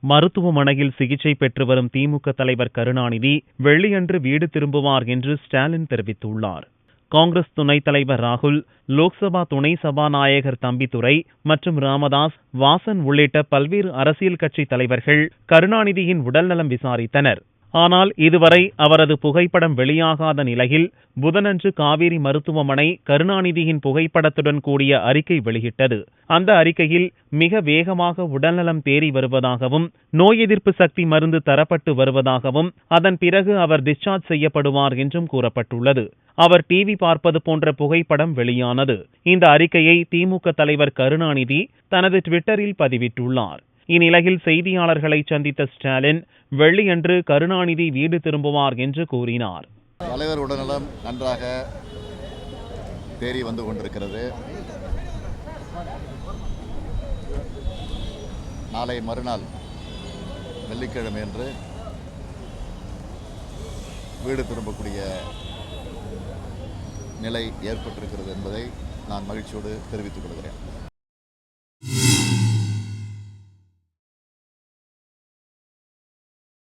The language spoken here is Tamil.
மருத்துவமனையில் சிகிச்சை பெற்று வரும் திமுக தலைவர் கருணாநிதி வெள்ளியன்று வீடு திரும்புவார் என்று ஸ்டாலின் தெரிவித்துள்ளார். காங்கிரஸ் துணைத் தலைவர் ராகுல், லோக்சபா துணை சபாநாயகர் தம்பிதுரை மற்றும் ராமதாஸ், வாசன் உள்ளிட்ட பல்வேறு அரசியல் கட்சி தலைவர்கள் கருணாநிதியின் உடல்நலம் விசாரித்தனர். ஆனால் இதுவரை அவரது புகைப்படம் வெளியாகாத நிலையில் புதனன்று காவேரி மருத்துவமனை கருணாநிதியின் புகைப்படத்துடன் கூடிய அறிக்கை வெளியிட்டது. அந்த அறிக்கையில் மிக வேகமாக உடல்நலம் தேறி வருவதாகவும், நோய் எதிர்ப்பு சக்தி மருந்து தரப்பட்டு வருவதாகவும், அதன் பிறகு அவர் டிஸ்சார்ஜ் செய்யப்படுவார் என்றும் கூறப்பட்டுள்ளது. அவர் டிவி பார்ப்பது போன்ற புகைப்படம் வெளியானது. இந்த அறிக்கையை திமுக தலைவர் கருணாநிதி தனது ட்விட்டரில் பதிவிட்டுள்ளார். இந்நிலையில் செய்தியாளர்களை சந்தித்த ஸ்டாலின், வெள்ளியன்று கருணாநிதி வீடு திரும்புவார் என்று கூறினார். தலைவர் உடல்நலம் நன்றாக தேறி வந்து கொண்டிருக்கிறது. நாளை மறுநாள் வெள்ளிக்கிழமை என்று வீடு திரும்பக்கூடிய நிலை ஏற்பட்டிருக்கிறது என்பதை நான் மகிழ்ச்சியோடு தெரிவித்துக் கொள்கிறேன்.